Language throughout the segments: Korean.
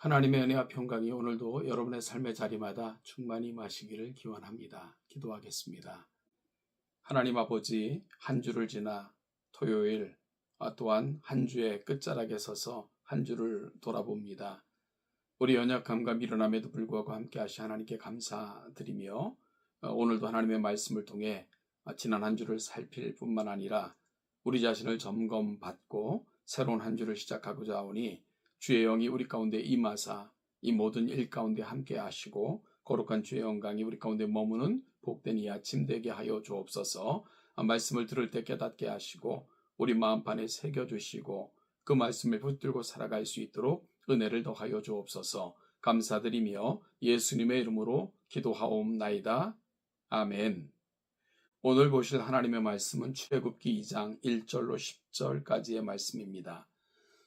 하나님의 은혜와 평강이 오늘도 여러분의 삶의 자리마다 충만히 임하시기를 기원합니다. 기도하겠습니다. 하나님 아버지, 한 주를 지나 토요일 또한 한 주의 끝자락에 서서 한 주를 돌아봅니다. 우리 연약함과 미련함에도 불구하고 함께하시 하나님께 감사드리며 오늘도 하나님의 말씀을 통해 지난 한 주를 살필 뿐만 아니라 우리 자신을 점검받고 새로운 한 주를 시작하고자 하오니 주의 영이 우리 가운데 임하사 이 모든 일 가운데 함께 하시고 거룩한 주의 영광이 우리 가운데 머무는 복된 이 아침 되게 하여 주옵소서. 말씀을 들을 때 깨닫게 하시고 우리 마음판에 새겨주시고 그 말씀을 붙들고 살아갈 수 있도록 은혜를 더하여 주옵소서. 감사드리며 예수님의 이름으로 기도하옵나이다. 아멘. 오늘 보실 하나님의 말씀은 출애굽기 2장 1절로 10절까지의 말씀입니다.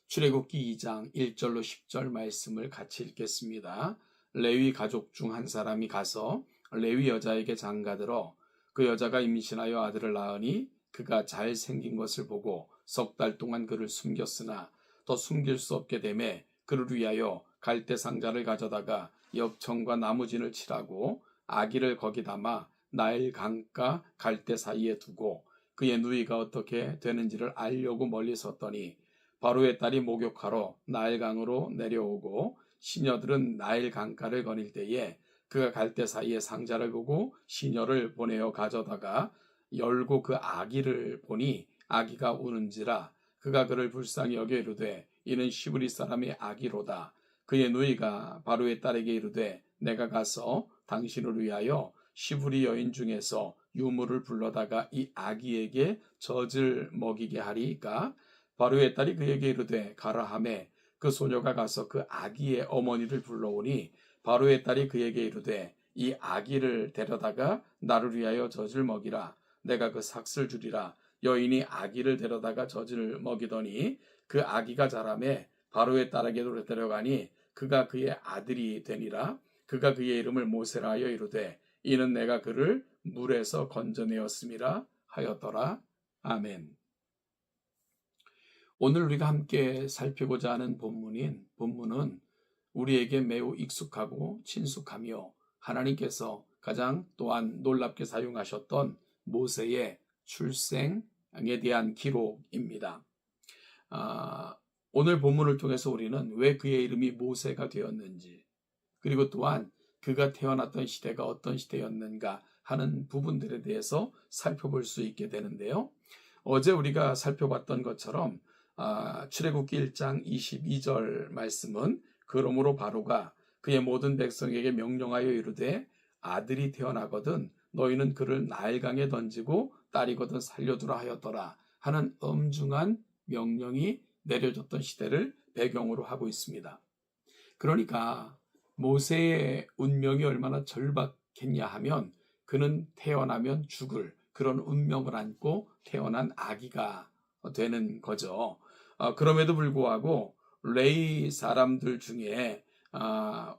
출애굽기 2장 1절로 10절 말씀을 같이 읽겠습니다. 레위 가족 중 한 사람이 가서 레위 여자에게 장가들어 그 여자가 임신하여 아들을 낳으니 그가 잘생긴 것을 보고 석 달 동안 그를 숨겼으나 더 숨길 수 없게 되매 그를 위하여 갈대 상자를 가져다가 엽청과 나무진을 칠하고 아기를 거기 담아 나일 강가 갈대 사이에 두고 그의 누이가 어떻게 되는지를 알려고 멀리 섰더니 바로의 딸이 목욕하러 나일강으로 내려오고 시녀들은 나일 강가를 거닐 때에 그가 갈대 사이에 상자를 보고 시녀를 보내어 가져다가 열고 그 아기를 보니 아기가 우는지라 그가 그를 불쌍히 여겨 이르되 이는 시브리 사람의 아기로다. 그의 누이가 바로의 딸에게 이르되 내가 가서 당신을 위하여 시브리 여인 중에서 유물을 불러다가 이 아기에게 젖을 먹이게 하리이까. 바로의 딸이 그에게 이르되 가라 하매 그 소녀가 가서 그 아기의 어머니를 불러오니 바로의 딸이 그에게 이르되 이 아기를 데려다가 나를 위하여 젖을 먹이라. 내가 그 삭슬 주리라. 여인이 아기를 데려다가 젖을 먹이더니 그 아기가 자라매 바로의 딸에게로 데려가니 그가 그의 아들이 되니라. 그가 그의 이름을 모세라 하여 이르되 이는 내가 그를 물에서 건져내었음이라 하였더라. 아멘. 오늘 우리가 함께 살피고자 하는 본문은 우리에게 매우 익숙하고 친숙하며 하나님께서 가장 또한 놀랍게 사용하셨던 모세의 출생에 대한 기록입니다. 오늘 본문을 통해서 우리는 왜 그의 이름이 모세가 되었는지, 그리고 또한 그가 태어났던 시대가 어떤 시대였는가 하는 부분들에 대해서 살펴볼 수 있게 되는데요. 어제 우리가 살펴봤던 것처럼 출애굽기 1장 22절 말씀은 그러므로 바로가 그의 모든 백성에게 명령하여 이르되 아들이 태어나거든 너희는 그를 나일강에 던지고 딸이거든 살려두라 하였더라 하는 엄중한 명령이 내려졌던 시대를 배경으로 하고 있습니다. 그러니까 모세의 운명이 얼마나 절박했냐 하면 그는 태어나면 죽을 그런 운명을 안고 태어난 아기가 되는 거죠. 그럼에도 불구하고 레위 사람들 중에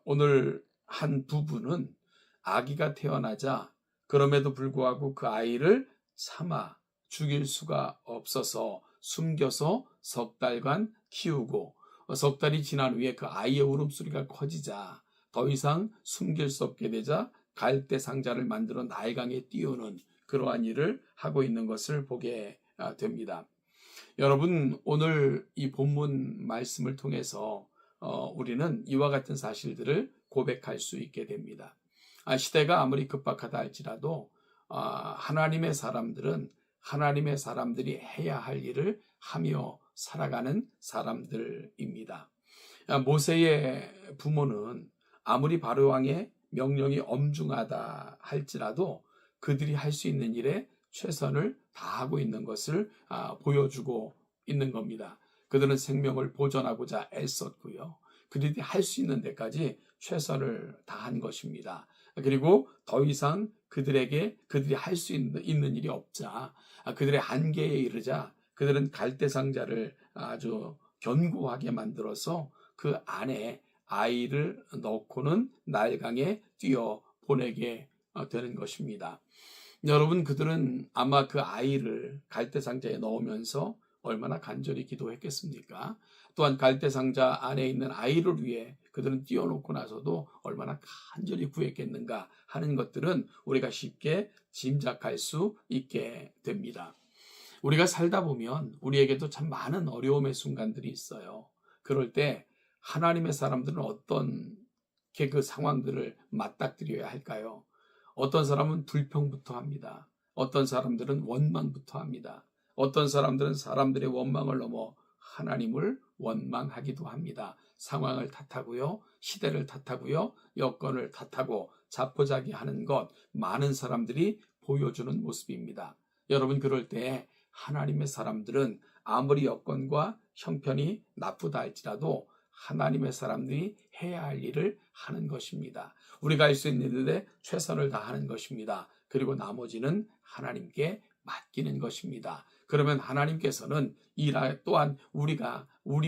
오늘 한 부부는 아기가 태어나자 그럼에도 불구하고 그 아이를 참아 죽일 수가 없어서 숨겨서 석 달간 키우고 석 달이 지난 후에 그 아이의 울음소리가 커지자 더 이상 숨길 수 없게 되자 갈대 상자를 만들어 나일강에 띄우는 그러한 일을 하고 있는 것을 보게 됩니다. 여러분, 오늘 이 본문 말씀을 통해서 우리는 이와 같은 사실들을 고백할 수 있게 됩니다. 시대가 아무리 급박하다 할지라도 하나님의 사람들은 하나님의 사람들이 해야 할 일을 하며 살아가는 사람들입니다. 모세의 부모는 아무리 바로 왕의 명령이 엄중하다 할지라도 그들이 할 수 있는 일에 최선을 다하고 있는 것을 보여주고 있는 겁니다. 그들은 생명을 보존하고자 애썼고요. 그들이 할 수 있는 데까지 최선을 다한 것입니다. 그리고 더 이상 그들이 할 수 있는 일이 없자 그들의 한계에 이르자 그들은 갈대 상자를 아주 견고하게 만들어서 그 안에 아이를 넣고는 나일강에 뛰어 보내게 되는 것입니다. 여러분, 그들은 아마 그 아이를 갈대 상자에 넣으면서 얼마나 간절히 기도했겠습니까? 또한 갈대상자 안에 있는 아이를 위해 그들은 띄워놓고 나서도 얼마나 간절히 구했겠는가 하는 것들은 우리가 쉽게 짐작할 수 있게 됩니다. 우리가 살다 보면 우리에게도 참 많은 어려움의 순간들이 있어요. 그럴 때 하나님의 사람들은 어떻게 그 상황들을 맞닥뜨려야 할까요? 어떤 사람은 불평부터 합니다. 어떤 사람들은 원망부터 합니다. 어떤 사람들은 사람들의 원망을 넘어 하나님을 원망하기도 합니다. 상황을 탓하고요, 시대를 탓하고요, 여건을 탓하고 자포자기하는 것, 많은 사람들이 보여주는 모습입니다. 여러분, 그럴 때 하나님의 사람들은 아무리 여건과 형편이 나쁘다 할지라도 하나님의 사람들이 해야 할 일을 하는 것입니다. 우리가 할 수 있는 일에 최선을 다하는 것입니다. 그리고 나머지는 하나님께 맡기는 것입니다. 그러면 하나님께서는 또한 우리가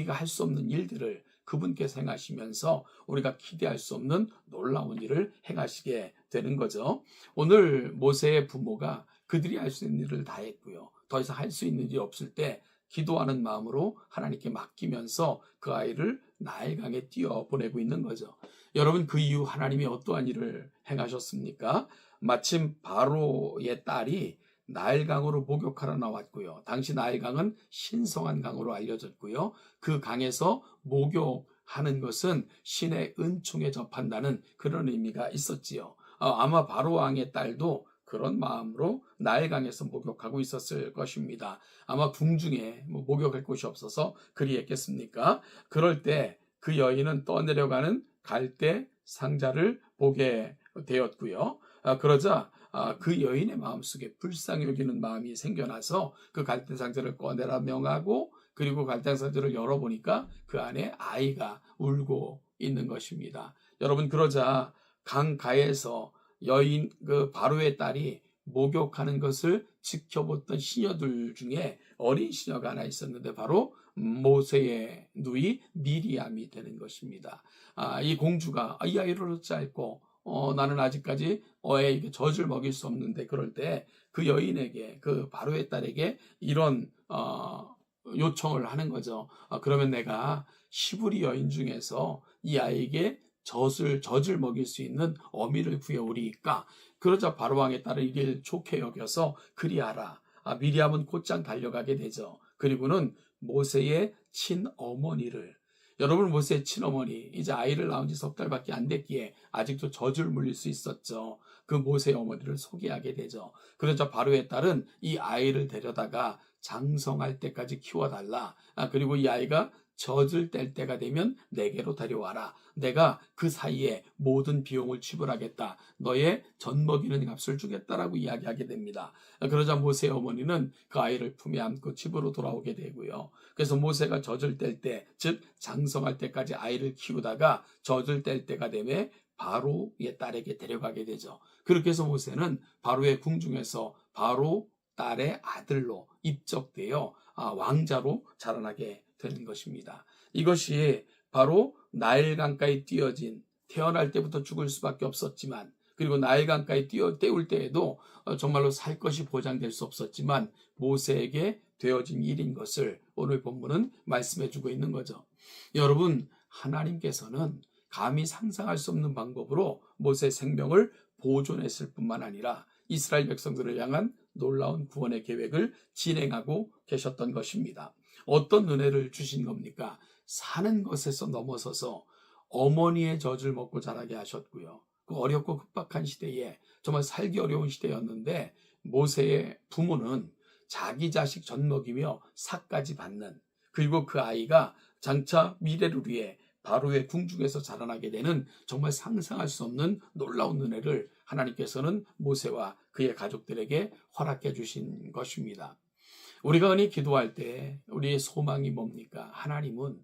할 수 없는 일들을 그분께서 행하시면서 우리가 기대할 수 없는 놀라운 일을 행하시게 되는 거죠. 오늘 모세의 부모가 그들이 할 수 있는 일을 다 했고요. 더 이상 할 수 있는 일이 없을 때 기도하는 마음으로 하나님께 맡기면서 그 아이를 나일강에 띄워보내고 있는 거죠. 여러분, 그 이후 하나님이 어떠한 일을 행하셨습니까? 마침 바로의 딸이 나일강으로 목욕하러 나왔고요. 당시 나일강은 신성한 강으로 알려졌고요. 그 강에서 목욕하는 것은 신의 은총에 접한다는 그런 의미가 있었지요. 아마 바로 왕의 딸도 그런 마음으로 나일강에서 목욕하고 있었을 것입니다. 아마 궁중에 목욕할 곳이 없어서 그리 했겠습니까? 그럴 때 그 여인은 떠내려가는 갈대 상자를 보게 되었고요. 그러자 그 여인의 마음속에 불쌍히 여기는 마음이 생겨나서 그 갈대 상자를 꺼내라 명하고, 그리고 갈대 상자를 열어보니까 그 안에 아이가 울고 있는 것입니다. 여러분, 그러자 강가에서 여인 그 바로의 딸이 목욕하는 것을 지켜보던 시녀들 중에 어린 시녀가 하나 있었는데 바로 모세의 누이 미리암이 되는 것입니다. 이 공주가 이 아이를 어찌할꼬, 나는 아직까지 애에게 젖을 먹일 수 없는데, 그럴 때 그 여인에게, 그 바로의 딸에게 이런 요청을 하는 거죠. 그러면 내가 시부리 여인 중에서 이 아이에게 젖을 먹일 수 있는 어미를 구해오리이까. 그러자 바로왕의 딸은 이를 좋게 여겨서 그리하라. 미리암은 곧장 달려가게 되죠. 그리고는 모세의 친어머니를, 여러분, 모세의 친어머니, 이제 아이를 낳은 지 석 달밖에 안 됐기에 아직도 젖을 물릴 수 있었죠. 그 모세의 어머니를 소개하게 되죠. 그러자 바로의 딸은 이 아이를 데려다가 장성할 때까지 키워달라. 그리고 이 아이가 젖을 뗄 때가 되면 내게로 데려와라. 내가 그 사이에 모든 비용을 지불하겠다. 너의 젖 먹이는 값을 주겠다라고 이야기하게 됩니다. 그러자 모세의 어머니는 그 아이를 품에 안고 집으로 돌아오게 되고요. 그래서 모세가 젖을 뗄 때, 즉 장성할 때까지 아이를 키우다가 젖을 뗄 때가 되면 바로의 딸에게 데려가게 되죠. 그렇게 해서 모세는 바로의 궁중에서 바로 딸의 아들로 입적되어 왕자로 자라나게 되는 것입니다. 이것이 바로 나일강가에 띄어진, 태어날 때부터 죽을 수밖에 없었지만, 그리고 나일강가에 띄울 때에도 정말로 살 것이 보장될 수 없었지만 모세에게 되어진 일인 것을 오늘 본문은 말씀해 주고 있는 거죠. 여러분, 하나님께서는 감히 상상할 수 없는 방법으로 모세의 생명을 보존했을 뿐만 아니라 이스라엘 백성들을 향한 놀라운 구원의 계획을 진행하고 계셨던 것입니다. 어떤 은혜를 주신 겁니까? 사는 것에서 넘어서서 어머니의 젖을 먹고 자라게 하셨고요. 그 어렵고 급박한 시대에, 정말 살기 어려운 시대였는데 모세의 부모는 자기 자식 젖 먹이며 삭까지 받는, 그리고 그 아이가 장차 미래를 위해 바로의 궁중에서 자라나게 되는 정말 상상할 수 없는 놀라운 은혜를 하나님께서는 모세와 그의 가족들에게 허락해 주신 것입니다. 우리가 흔히 기도할 때 우리의 소망이 뭡니까? 하나님은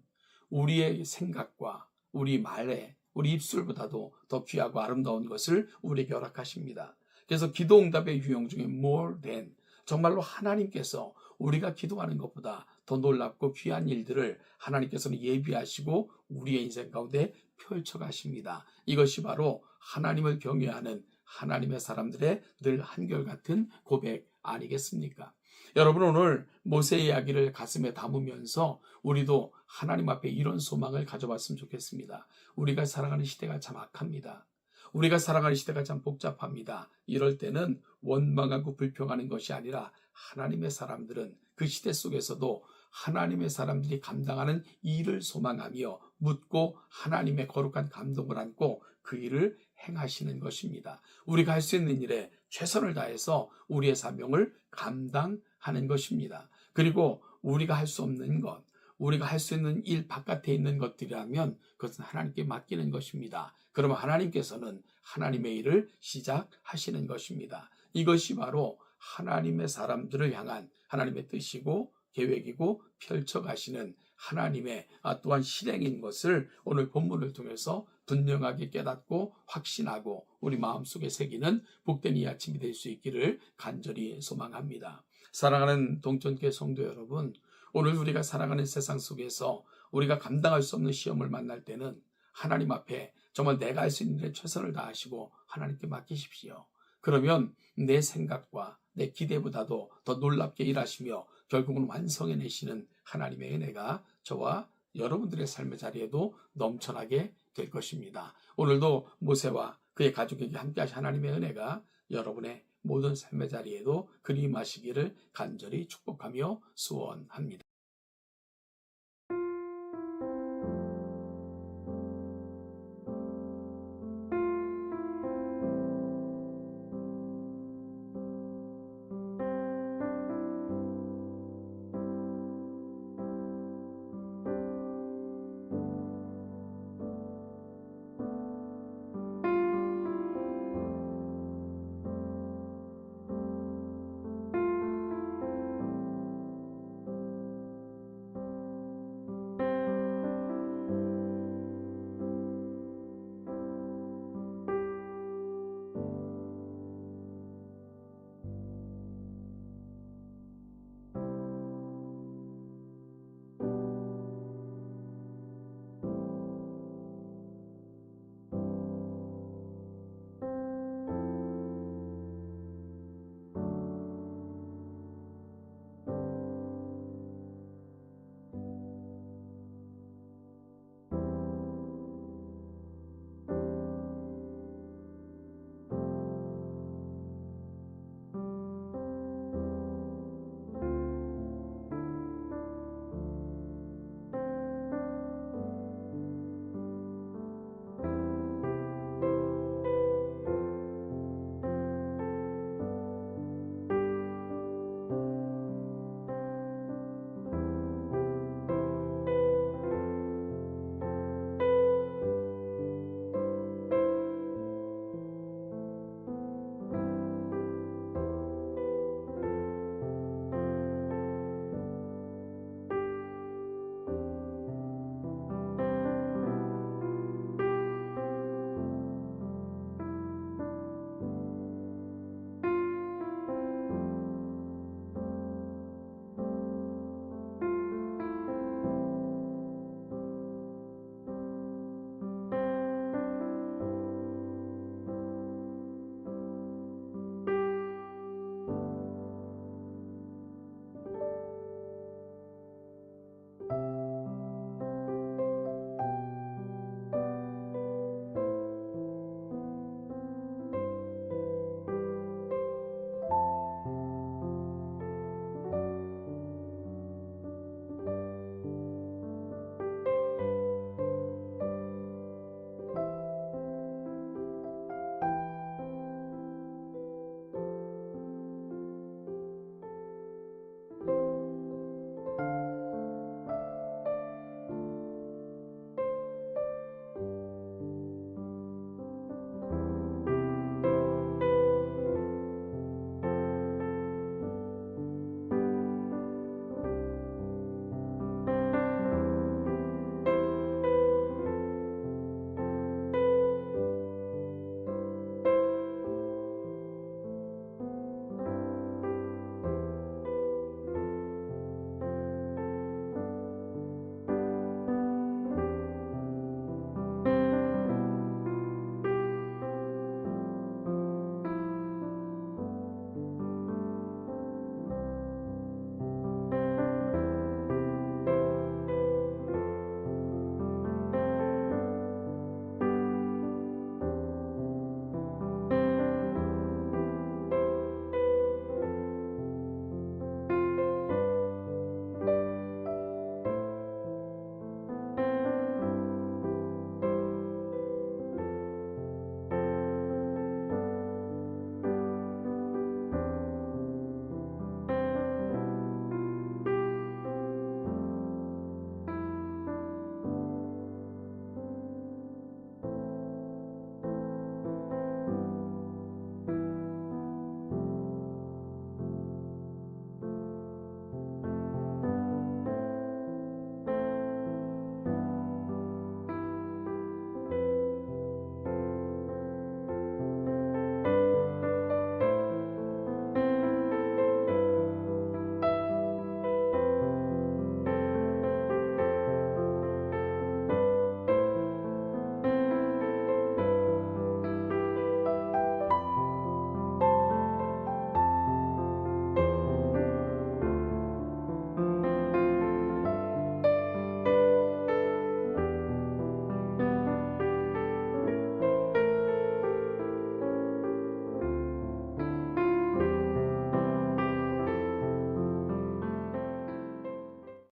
우리의 생각과 우리 말에, 우리 입술보다도 더 귀하고 아름다운 것을 우리에게 허락하십니다. 그래서 기도 응답의 유형 중에 more than, 정말로 하나님께서 우리가 기도하는 것보다 더 놀랍고 귀한 일들을 하나님께서는 예비하시고 우리의 인생 가운데 펼쳐가십니다. 이것이 바로 하나님을 경외하는 하나님의 사람들의 늘 한결같은 고백 아니겠습니까? 여러분, 오늘 모세 이야기를 가슴에 담으면서 우리도 하나님 앞에 이런 소망을 가져봤으면 좋겠습니다. 우리가 살아가는 시대가 참 악합니다. 우리가 살아가는 시대가 참 복잡합니다. 이럴 때는 원망하고 불평하는 것이 아니라 하나님의 사람들은 그 시대 속에서도 하나님의 사람들이 감당하는 일을 소망하며 묻고 하나님의 거룩한 감동을 안고 그 일을 행하시는 것입니다. 우리가 할 수 있는 일에 최선을 다해서 우리의 사명을 감당하는 것입니다. 그리고 우리가 할 수 없는 것, 우리가 할 수 있는 일 바깥에 있는 것들이라면 그것은 하나님께 맡기는 것입니다. 그러면 하나님께서는 하나님의 일을 시작하시는 것입니다. 이것이 바로 하나님의 사람들을 향한 하나님의 뜻이고 계획이고 펼쳐가시는 하나님의 또한 실행인 것을 오늘 본문을 통해서 분명하게 깨닫고 확신하고 우리 마음속에 새기는 복된 이 아침이 될 수 있기를 간절히 소망합니다. 사랑하는 동천교회 성도 여러분, 오늘 우리가 살아가는 세상 속에서 우리가 감당할 수 없는 시험을 만날 때는 하나님 앞에 정말 내가 할 수 있는 일에 최선을 다하시고 하나님께 맡기십시오. 그러면 내 생각과 내 기대보다도 더 놀랍게 일하시며 결국은 완성해내시는 하나님의 은혜가 저와 여러분들의 삶의 자리에도 넘쳐나게 될 것입니다. 오늘도 모세와 그의 가족에게 함께하신 하나님의 은혜가 여러분의 모든 삶의 자리에도 그림하시기를 간절히 축복하며 소원합니다.